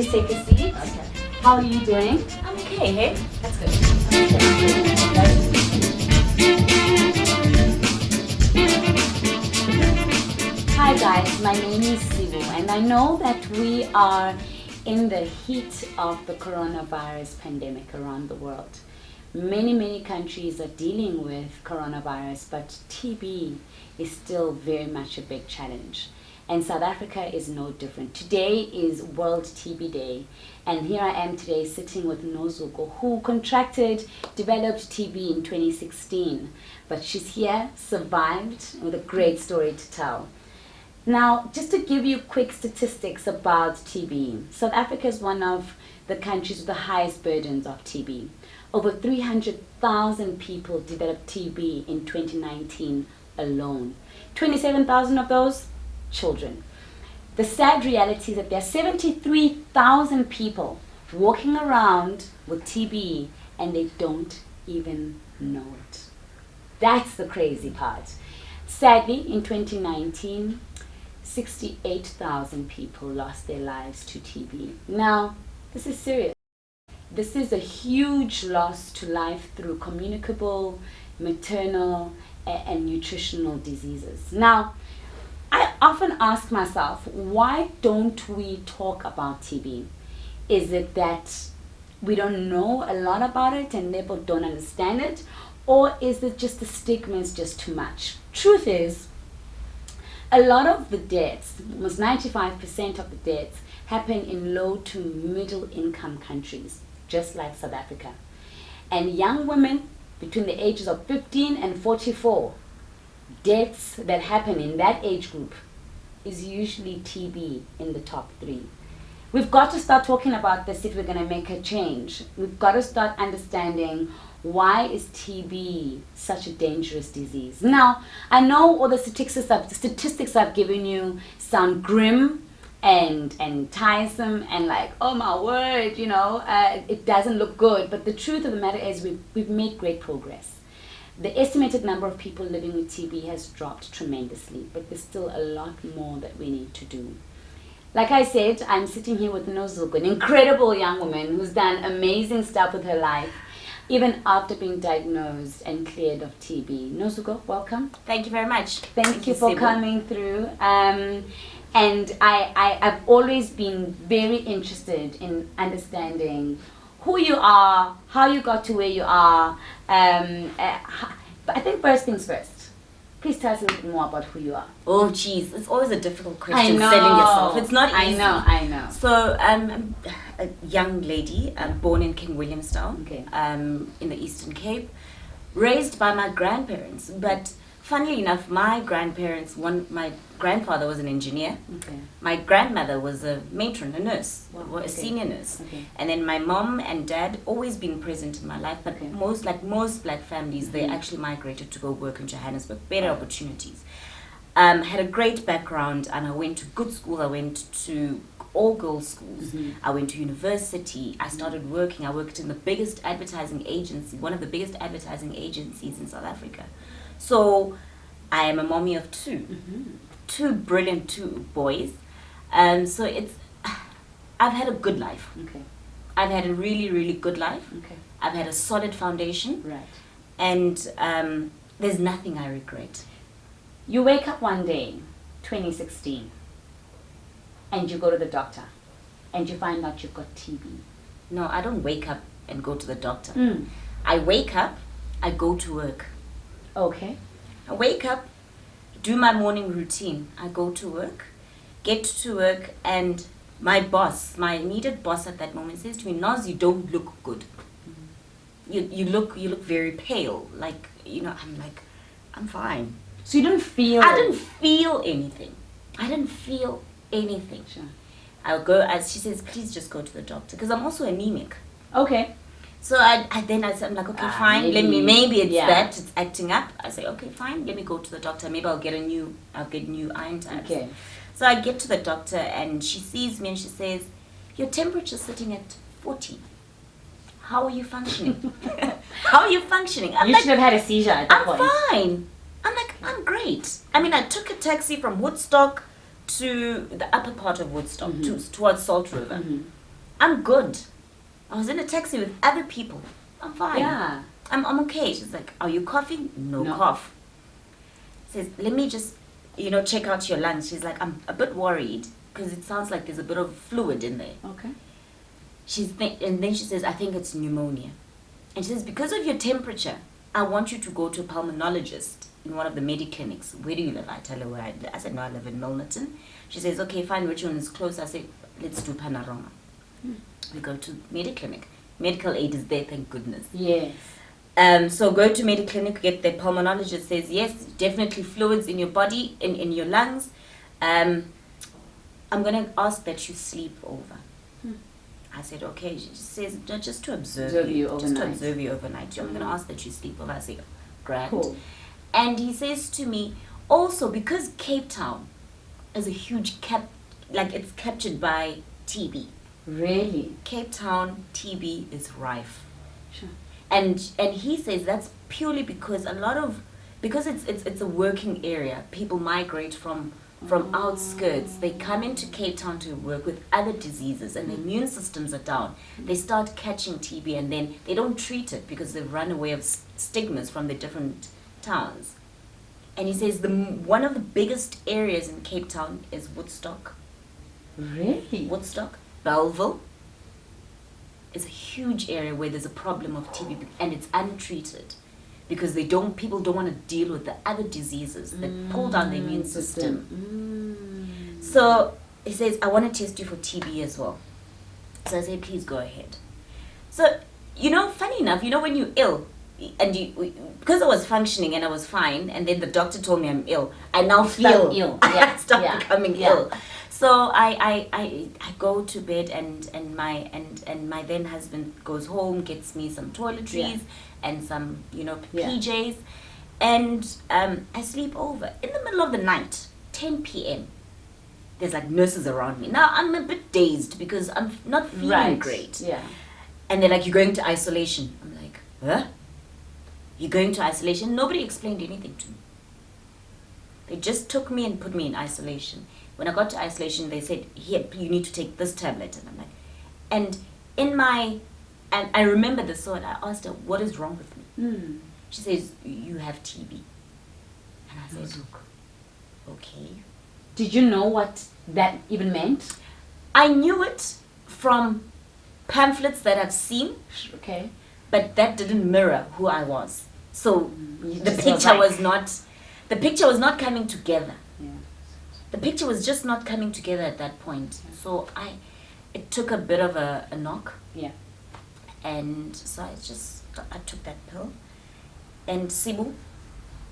Please take a seat. Okay. How are you doing? I'm okay, hey? That's good. Hi guys, my name is Sibu and I know that we are in the heat of the coronavirus pandemic around the world. Many countries are dealing with coronavirus, but TB is still very much a big challenge. And South Africa is no different. Today is World TB Day, and here I am today sitting with Nozuko, who developed TB in 2016, but she's here, survived, with a great story to tell. Now, just to give you quick statistics about TB, South Africa is one of the countries with the highest burdens of TB. Over 300,000 people developed TB in 2019 alone. 27,000 of those, children. The sad reality is that there are 73,000 people walking around with TB and they don't even know it. That's the crazy part. Sadly, in 2019, 68,000 people lost their lives to TB. Now, this is serious. This is a huge loss to life through communicable, maternal, and nutritional diseases. Now, I often ask myself, why don't we talk about TB? Is it that we don't know a lot about it and therefore don't understand it? Or is it just the stigma is just too much? Truth is, a lot of the deaths, almost 95% of the deaths, happen in low to middle income countries, just like South Africa. And young women between the ages of 15 and 44, deaths that happen in that age group is usually TB in the top 3. We've got to start talking about this if we're going to make a change. We've got to start understanding, why is TB such a dangerous disease? Now, I know all the statistics I've given you sound grim and tiresome and like, oh my word, it doesn't look good. But the truth of the matter is we've made great progress. The estimated number of people living with TB has dropped tremendously, but there's still a lot more that we need to do. Like I said, I'm sitting here with Nozuko, an incredible young woman who's done amazing stuff with her life, even after being diagnosed and cleared of TB. Nozuko, welcome. Thank you very much. Thank you for coming through. And I've always been very interested in understanding who you are, how you got to where you are. But I think first things first. Please tell us a little bit more about who you are. Oh, geez. It's always a difficult question selling yourself. It's not easy. I know. So, I'm a young lady. I'm born in King Williamstown, okay. In the Eastern Cape, raised by my grandparents. But funnily enough, my grandfather was an engineer. Okay. My grandmother was a matron, a nurse, a senior nurse. Okay. And then my mom and dad always been present in my life, but most black families, they actually migrated to go work in Johannesburg, better opportunities. Had a great background, and I went to good school. I went to all girls schools. I went to university. I started working. I worked in the biggest advertising agency, one of the biggest advertising agencies in South Africa. So I am a mommy of two. Two brilliant boys. So I've had a good life. Okay. I've had a really good life. Okay. I've had a solid foundation. Right. And there's nothing I regret. You wake up one day, 2016, and you go to the doctor, and you find out you've got TB. No, I don't wake up and go to the doctor. I wake up, I go to work. Okay. I wake up, do my morning routine. I go to work, get to work, and my boss, my immediate boss at that moment, says to me, "Noz, you don't look good. You look very pale." Like, I'm like, I'm fine. So you didn't feel? I didn't feel anything. Sure. I'll go, as she says, please just go to the doctor, because I'm also anemic. Okay. So I'm like, okay, fine. Maybe it's that it's acting up. I say, okay, fine. Let me go to the doctor. Maybe I'll get new iron tags. Okay. So I get to the doctor, and she sees me and she says, your temperature's sitting at 40. How are you functioning? How are you functioning? You should have had a seizure at that point. I'm fine. I'm like, I'm great. I mean, I took a taxi from Woodstock to the upper part of Woodstock, towards Salt River. I'm good. I was in a taxi with other people. I'm fine. Yeah. I'm okay. She's like, are you coughing? No cough. Says, let me just, check out your lungs. She's like, I'm a bit worried because it sounds like there's a bit of fluid in there. Okay. And then she says, I think it's pneumonia. And she says, because of your temperature, I want you to go to a pulmonologist in one of the mediclinics. Where do you live? I tell her where I live. I said, no, I live in Milnerton. She says, okay, fine, which one is close? I said, let's do Panorama. We go to Mediclinic. Medical aid is there, thank goodness. Yes. So go to Mediclinic, get the pulmonologist says, yes, definitely fluids in your body, in your lungs. I'm going to ask that you sleep over. I said, okay. She says, just to observe you overnight. Just to observe you overnight. I'm going to ask that you sleep over. I say, grand. Cool. And he says to me, also, because Cape Town is a huge it's captured by TB. Really? Cape Town, TB is rife. Sure. And he says that's purely because because it's a working area. People migrate from outskirts. They come into Cape Town to work with other diseases, and their immune systems are down. They start catching TB, and then they don't treat it because they've run away of stigmas from the different towns. And he says one of the biggest areas in Cape Town is Woodstock. Really? Woodstock, Belleville is a huge area where there's a problem of TB, and it's untreated because people don't want to deal with the other diseases that pull down the immune system. So he says, I want to test you for TB as well. So I say, please go ahead. So, funny enough, when you're ill, and because I was functioning and I was fine, and then the doctor told me I'm ill, I now feel ill. I start becoming ill. So I go to bed, and my then husband goes home, gets me some toiletries and some PJs, and I sleep over. In the middle of the night, 10 p.m. There's like nurses around me. Now I'm a bit dazed because I'm not feeling great. Yeah. And they're like, you're going to isolation. I'm like, huh? You're going to isolation? Nobody explained anything to me. They just took me and put me in isolation. When I got to isolation, they said, here, you need to take this tablet. And I'm like, and I remember this, so I asked her, what is wrong with me? She says, you have TB. And I said, okay. Did you know what that even meant? I knew it from pamphlets that I've seen. Okay. But that didn't mirror who I was. So the picture was not coming together. Yeah. The picture was just not coming together at that point. So it took a bit of a knock. Yeah. And so I took that pill. And Sibu,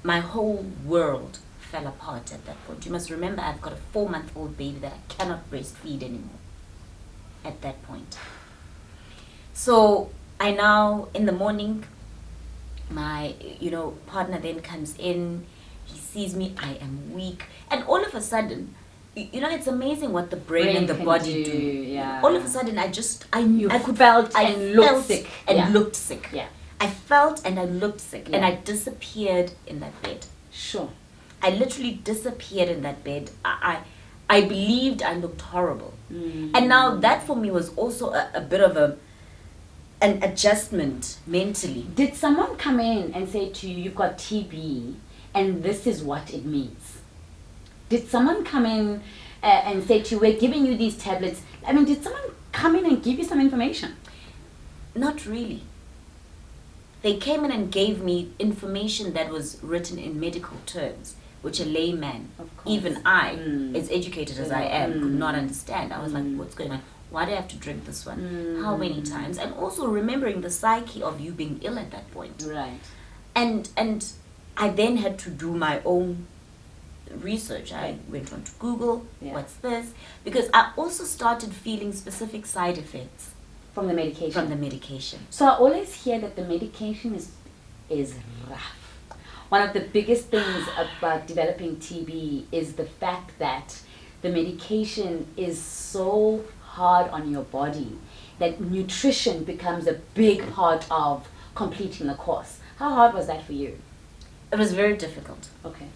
my whole world fell apart at that point. You must remember, I've got a 4-month-old baby that I cannot breastfeed anymore at that point. So I now, in the morning, my partner then comes in. He sees me, I am weak, and all of a sudden, it's amazing what the brain and the body do. Yeah. All of a sudden, I felt and looked sick. Looked sick. Yeah. I felt and I looked sick, Yeah. and I disappeared in that bed. Sure. I literally disappeared in that bed. I believed I looked horrible, and now that for me was also a bit of an adjustment mentally. Did someone come in and say to you, you've got TB and this is what it means? Did someone come in and say to you, we're giving you these tablets? I mean, did someone come in and give you some information? Not really. They came in and gave me information that was written in medical terms, which a layman, even I, as educated as I am, could not understand. I was like, what's going on? Why do I have to drink this one? How many times? And also remembering the psyche of you being ill at that point. Right. And I then had to do my own research. I went on to Google, what's this? Because I also started feeling specific side effects. From the medication. So I always hear that the medication is rough. One of the biggest things about developing TB is the fact that the medication is so hard on your body that nutrition becomes a big part of completing the course. How hard was that for you? It was very difficult. Okay.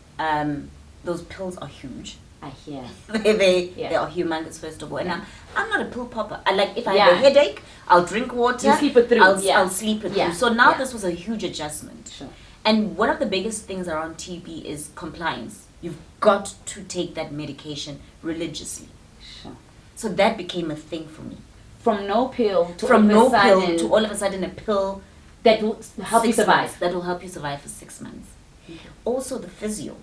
Those pills are huge. I hear. They are humongous, first of all. And I'm not a pill popper. I like, if I have a Yeah. headache, I'll drink water. You sleep it through. I'll sleep it Yeah. through. So now Yeah. this was a huge adjustment. Sure. And one of the biggest things around TB is compliance. You've got to take that medication religiously. Sure. So that became a thing for me. From no pill to From all of no a pill sudden to all of a sudden a pill that will help you 6 survive. months, that will help you survive for 6 months. Okay. Also the physio.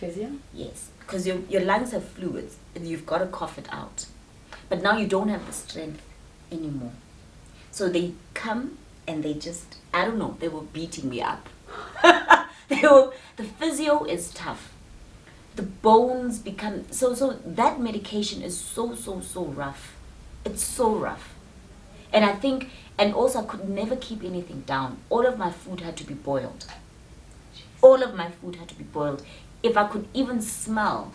Physio? Yes, because your lungs have fluids and you've got to cough it out. But now you don't have the strength anymore. So they come and they just, I don't know, they were beating me up. The physio is tough. The bones become, so that medication is so rough. It's so rough. And I think, and also I could never keep anything down. All of my food had to be boiled. All of my food had to be boiled. If I could even smell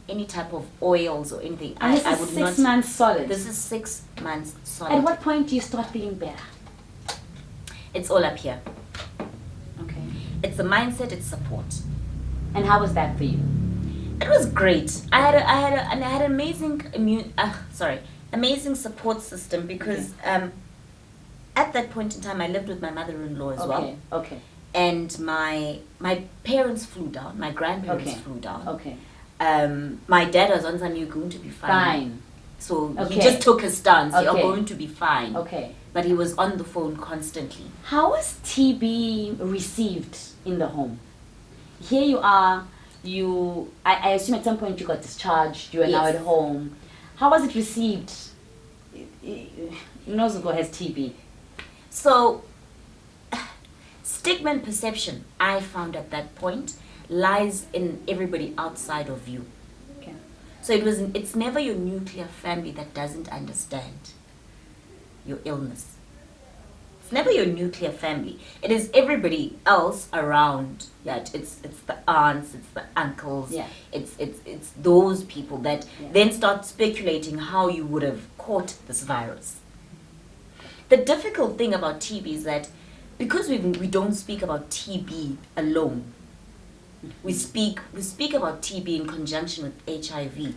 any type of oils or anything, And this I is would 6 not. months solid. This is 6 months solid. At what point do you start feeling better? It's all up here. Okay. It's the mindset, it's support. And how was that for you? It was great. I had an amazing amazing support system because at that point in time I lived with my mother-in-law as well. Okay. And my parents flew down, my grandparents flew down. Okay. My dad was on you're going to be fine. So he just took a stance, you're going to be fine. Okay. But he was on the phone constantly. How was TB received in the home? Here you are, I assume at some point you got discharged, you are now Yes. at home. How was it received? Nozuko has TB. So, stigma and perception, I found at that point, lies in everybody outside of you. Okay. So it's never your nuclear family that doesn't understand your illness. It's never your nuclear family. It is everybody else around that. It's the aunts, it's the uncles, it's those people that then start speculating how you would have caught this virus. The difficult thing about TB is that because we don't speak about TB alone, we speak about TB in conjunction with HIV.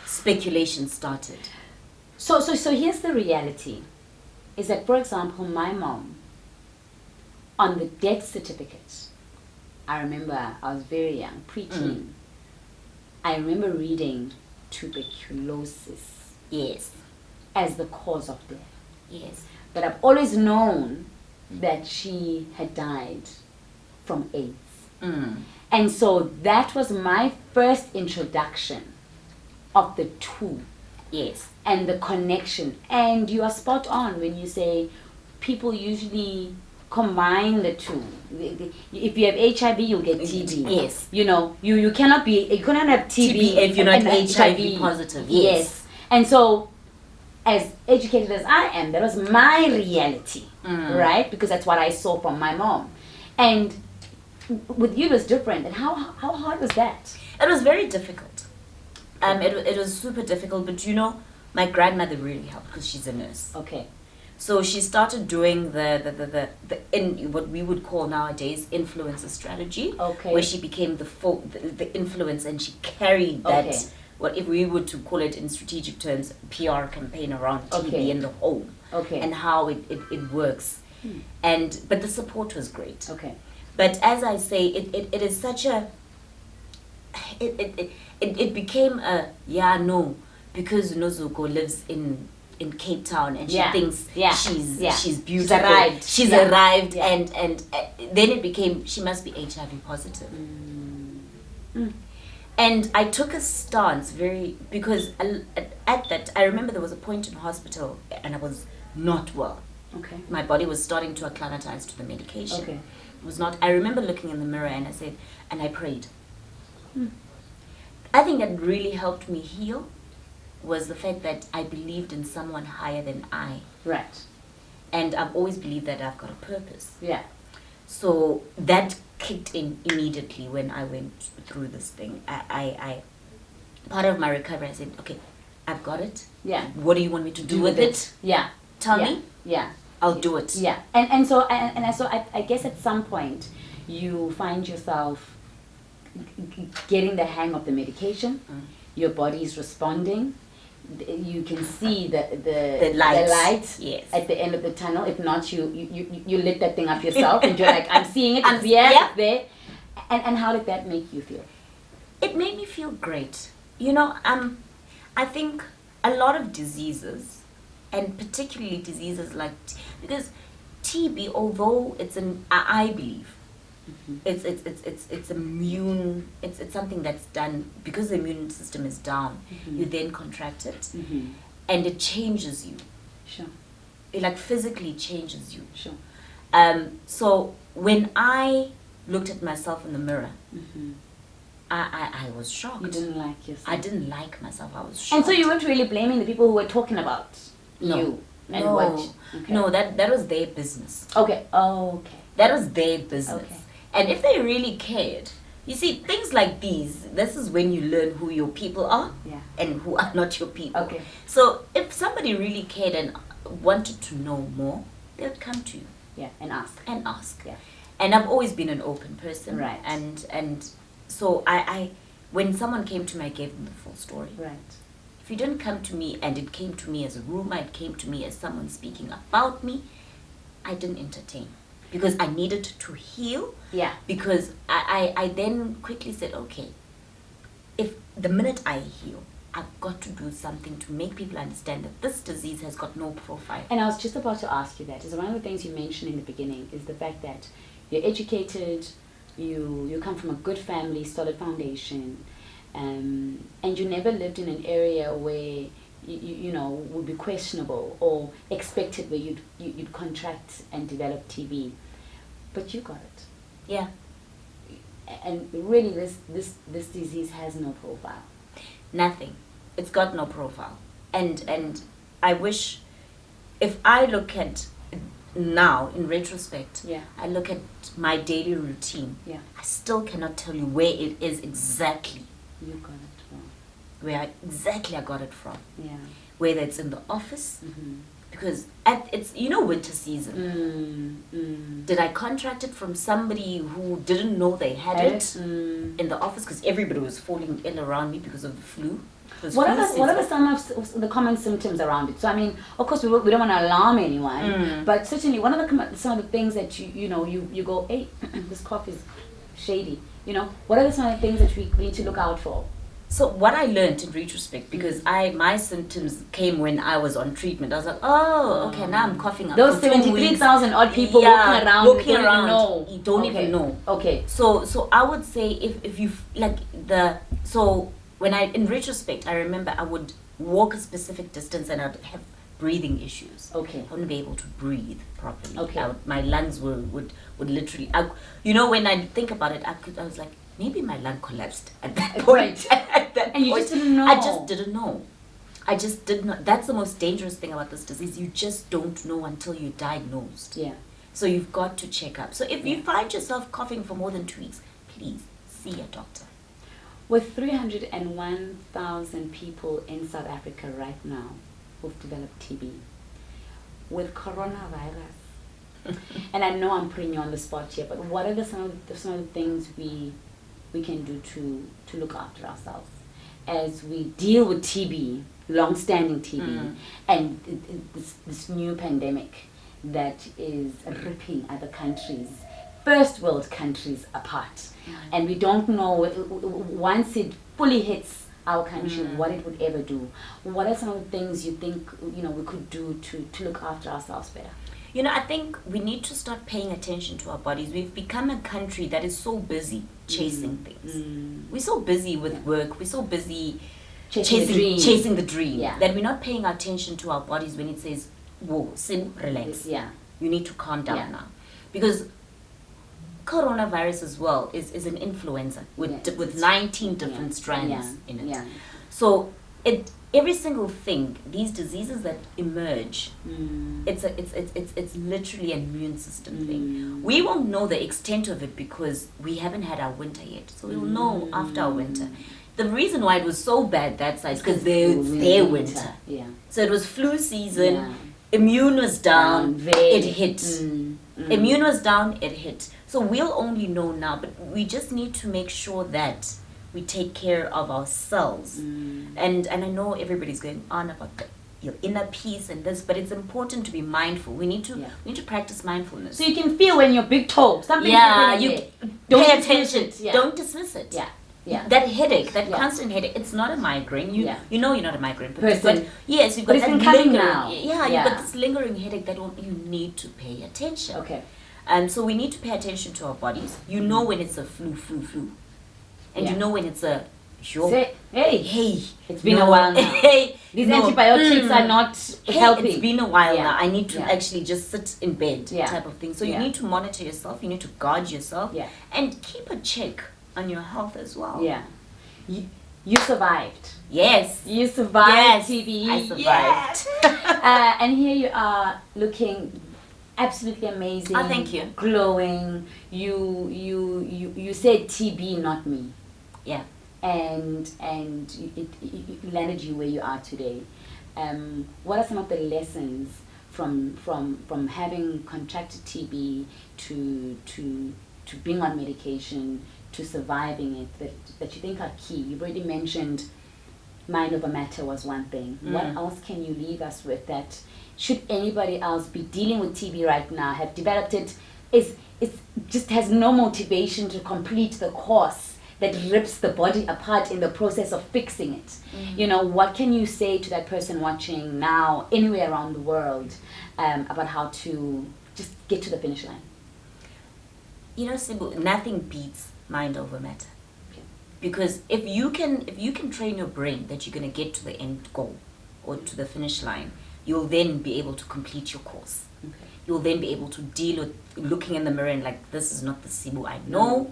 Speculation started. So here's the reality. Is that, for example, my mom, on the death certificate, I remember I was very young, preteen. I remember reading tuberculosis. Yes. As the cause of death. Yes. But I've always known that she had died from AIDS. And so that was my first introduction of the two. Yes. And the connection. And you are spot on when you say people usually combine the two. If you have HIV, you'll get TB. Yes. You know, you cannot have TB if you're not and HIV positive. Yes. And so, as educated as I am, that was my reality, right? Because that's what I saw from my mom. And with you, it was different. And how hard was that? It was very difficult. It was super difficult, but my grandmother really helped because she's a nurse. Okay. So she started doing the what we would call nowadays influencer strategy. Okay. Where she became the influence, and she carried that, what if we were to call it in strategic terms, PR campaign around TB in the home. Okay. And how it works. But the support was great. Okay. But as I say, it is such a it became a because Nozuko lives in Cape Town and she thinks she's beautiful. She's arrived and then it became she must be HIV positive. And I took a stance because at that I remember there was a point in hospital and I was not well. Okay. My body was starting to acclimatize to the medication. Okay. It was not. I remember looking in the mirror and I said, and I prayed. I think that really helped me heal was the fact that I believed in someone higher than I. Right. And I've always believed that I've got a purpose. Yeah. So that kicked in immediately when I went through this thing. I part of my recovery, I said, okay, I've got it. Yeah. What do you want me to do with it? Yeah. Tell me. Yeah. I'll do it. Yeah. And so I guess at some point you find yourself getting the hang of the medication. Your body is responding. You can see the light yes. at the end of the tunnel. If not, you lit that thing up yourself, and you're like, I'm seeing it. It's there. And how did that make you feel? It made me feel great. I think a lot of diseases, and particularly diseases like because TB, although I believe it's immune. It's something that's done because the immune system is down. You then contract it, and it changes you. Sure. It like physically changes you. Sure. So when I looked at myself in the mirror, I was shocked. You didn't like yourself. I didn't like myself. I was shocked. And so you weren't really blaming the people who were talking about you and what? Okay. No, that was their business. Okay. Oh, okay. That was their business. Okay. And if they really cared, you see, things like these, this is when you learn who your people are and who are not your people. Okay. So if somebody really cared and wanted to know more, they would come to you. Yeah, and ask. Yeah. And I've always been an open person. Right. And so I when someone came to me, I gave them the full story. Right. If you didn't come to me and it came to me as a rumor, it came to me as someone speaking about me, I didn't entertain. Because I needed to heal. Yeah. Because I then quickly said, okay, if the minute I heal, I've got to do something to make people understand that this disease has got no profile. And I was just about to ask you that. Is one of the things you mentioned in the beginning is the fact that you're educated, you come from a good family, solid foundation, and you never lived in an area where you know would be questionable or expected where you'd contract and develop TB, but you got it. Yeah. And really, this disease has no profile. Nothing. It's got no profile. And I wish, if I look at now in retrospect, I look at my daily routine. Yeah. I still cannot tell you where it is exactly. You got it from. Where I got it from. Yeah. Whether it's in the office, because it's winter season. Did I contract it from somebody who didn't know they had it in the office? Because everybody was falling ill around me because of the flu. What are some of the common symptoms around it? So I mean, of course we don't want to alarm anyone, but certainly one of some of the things that you go, hey, this cough is shady. What are some of the things that we need to look out for? So what I learned in retrospect, because my symptoms came when I was on treatment. I was like, oh, okay, now I'm coughing up. Those 73,000 odd people walking around, you don't even know. Okay. So I would say if you when in retrospect, I remember I would walk a specific distance and I'd have breathing issues. Okay. I wouldn't be able to breathe properly. Okay. My lungs would literally, when I think about it, I was like, maybe my lung collapsed at that point. And you just didn't know. I just didn't know. I just did not. That's the most dangerous thing about this disease. You just don't know until you're diagnosed. Yeah. So you've got to check up. So if you find yourself coughing for more than 2 weeks, please see a doctor. With 301,000 people in South Africa right now who've developed TB, with coronavirus, and I know I'm putting you on the spot here, but what are some of the things we can do to look after ourselves as we deal with TB, long-standing TB, and this new pandemic that is ripping other countries, first world countries apart, and we don't know once it fully hits our country what it would ever do. What are some of the things you think we could do to look after ourselves better? I think we need to start paying attention to our bodies. We've become a country that is so busy chasing things. We're so busy with work. We're so busy chasing the dream that we're not paying attention to our bodies when it says, whoa, Sibu, relax. Yeah. You need to calm down now. Because coronavirus as well is an influenza with 19 different strands in it. Yeah. So every single thing, these diseases that emerge, it's literally an immune system thing. We won't know the extent of it because we haven't had our winter yet. So we'll know after our winter. The reason why it was so bad that side is because it's their winter. Yeah. So it was flu season, immune was down, it hit. Immune was down, it hit. So we'll only know now, but we just need to make sure that we take care of ourselves. And I know everybody's going on about your inner peace and this, but it's important to be mindful. We need to practice mindfulness. So you can feel when your big toe, something don't pay attention. Don't dismiss it. Yeah. That headache, that constant headache, it's not a migraine. You know you're not a migraine person. But yes, you've got it's that been coming lingering. now. You've got this lingering headache that you need to pay attention. Okay. So we need to pay attention to our bodies. You know when it's a flu. And you know when it's a hey, it's been a while now. These antibiotics are not helping. It's been a while now. I need to actually just sit in bed type of thing. So you need to monitor yourself. You need to guard yourself. And keep a check on your health as well. Yeah. You survived. Yes. You survived TB. I survived. And here you are looking absolutely amazing. Oh, thank you. Glowing. You said TB, not me. Yeah. And it landed you where you are today. What are some of the lessons from having contracted TB to being on medication to surviving it that you think are key? You've already mentioned mind over matter was one thing. What else can you leave us with that should anybody else be dealing with TB right now, have developed it, it just has no motivation to complete the course that rips the body apart in the process of fixing it? You know, what can you say to that person watching now anywhere around the world about how to just get to the finish line? You know, Sibu, nothing beats mind over matter. Because if you can train your brain that you're going to get to the end goal or to the finish line, you'll then be able to complete your course. You'll then be able to deal with looking in the mirror and like, this is not the Sibu I know.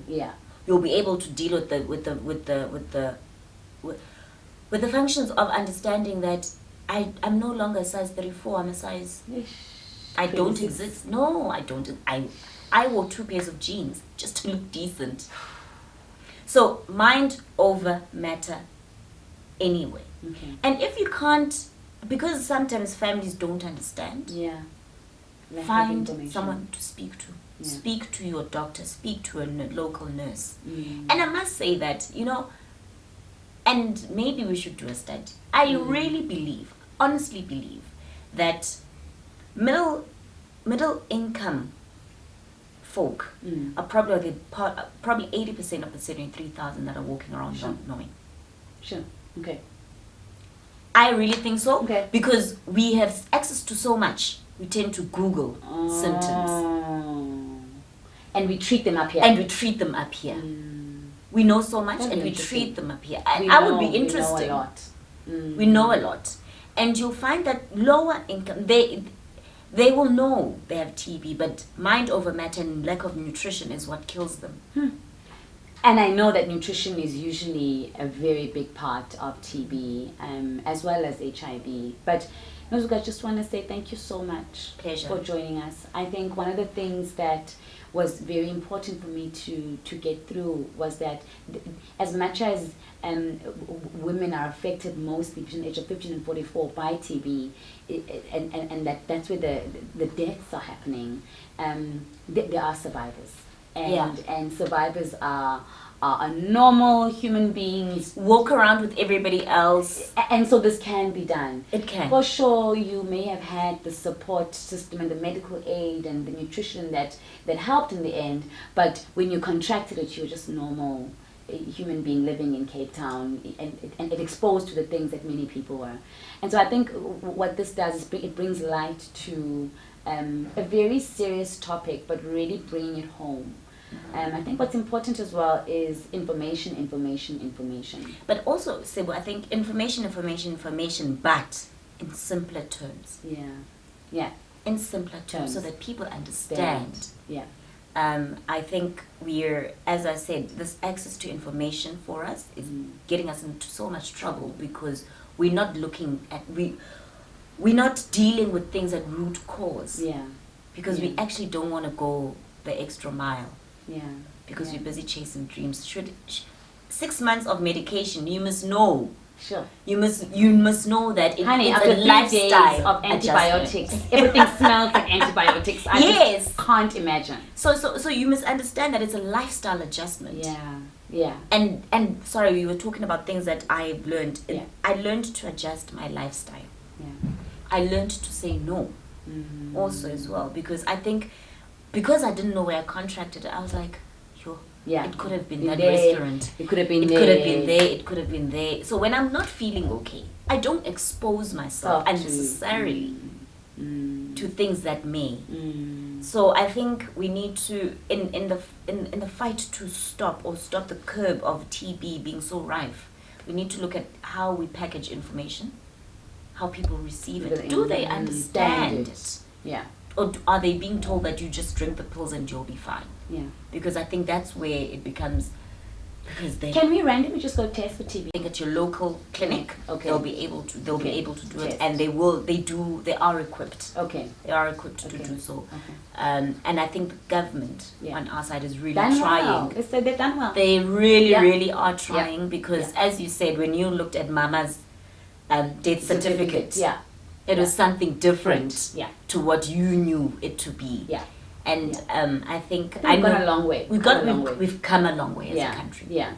You'll be able to deal with the functions of understanding that I'm no longer a size 34. I'm a size. I don't exist. No, I don't. I wore 2 pairs of jeans just to look decent. So mind over matter anyway. And if you can't, because sometimes families don't understand, find someone to speak to. Speak to your doctor, speak to a local nurse. And I must say that, you know, and maybe we should do a study. I really believe, honestly believe, that middle income folk are probably 80% of the 73,000 that are walking around not knowing. Sure. Okay. I really think so. Okay. Because we have access to so much. We tend to Google symptoms. And we treat them up here. We know so much and we treat them up here. I would be interested. We know a lot. We know a lot. And you'll find that lower income, they will know they have TB, but mind over matter and lack of nutrition is what kills them. And I know that nutrition is usually a very big part of TB, as well as HIV. But Nozuko, I just want to say thank you so much for joining us. I think one of the things that was very important for me to get through was that as much as women are affected mostly between the age of 15 and 44 by TB, and that's where the deaths are happening, there are survivors. And survivors are normal human beings. Walk around with everybody else. And so this can be done. It can. For sure, you may have had the support system and the medical aid and the nutrition that helped in the end, but when you contracted it, you were just normal human being living in Cape Town and exposed to the things that many people were. And so I think what this does is it brings light to a very serious topic, but really bringing it home. I think what's important as well is information. But also, Sibu, I think information, but in simpler terms. Yeah. In simpler terms, so that people understand. Yeah. I think as I said, this access to information for us is getting us into so much trouble because we're not dealing with things at root cause. Because we actually don't want to go the extra mile. Because we're busy chasing dreams. 6 months of medication, you must know Sure. You must know that Honey, it's after a 3 lifestyle days of antibiotics, adjustment. everything smells like antibiotics. I Yes. just can't imagine. So you must understand that it's a lifestyle adjustment. Yeah, yeah. And sorry, we were talking about things that I've learned. Yeah. I learned to adjust my lifestyle. Yeah. I learned to say no Mm. also as well, because I think because I didn't know where I contracted, I was like, yo, Yeah. it could have been Been that there. restaurant. It could have been It there. could have been there. It could have been there. So when I'm not feeling okay, I don't expose myself Self to- unnecessarily to things that may. Mm. So I think we need to in the fight to stop the curb of TB being so rife. We need to look at how we package information, how people receive it. Do they understand it? Yeah. Or are they being told that you just drink the pills and you'll be fine? Yeah. Because I think that's where it becomes, because they Can we randomly just go test for TB? think at your local clinic, Okay. they'll be able to Okay. do it, Test. and they are equipped. Okay. They are equipped to Okay. do so. Okay. And I think the government Yeah. on our side is really Done trying. well. They said they've done well. They really, Yeah. really are trying, because Yeah. as you said, when you looked at Mama's death certificate, Yeah. it was something different Yeah. to what you knew it to be. Yeah. And I think We've gone a long way. We've come a long way as Yeah. a country. Yeah.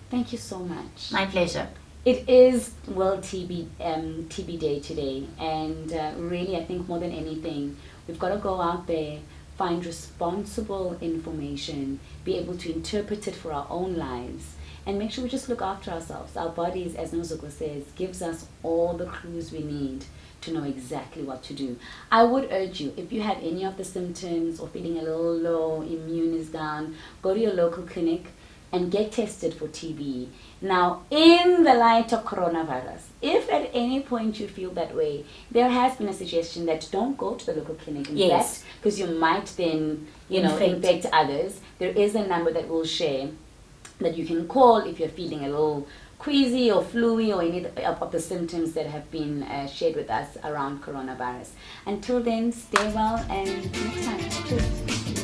Thank you so much. My pleasure. It is World TB Day today, and really, I think more than anything, we've got to go out there, find responsible information, be able to interpret it for our own lives, and make sure we just look after ourselves. Our bodies, as Nozuko says, gives us all the clues we need to know exactly what to do. I would urge you, if you have any of the symptoms or feeling a little low, immune is down, go to your local clinic and get tested for TB. Now, in the light of coronavirus, if at any point you feel that way, there has been a suggestion that don't go to the local clinic, in Yes. fact, because you might then, infect others. There is a number that we'll share that you can call if you're feeling a little queasy or fluey or any of the symptoms that have been shared with us around coronavirus. Until then, stay well and next time. Cheers.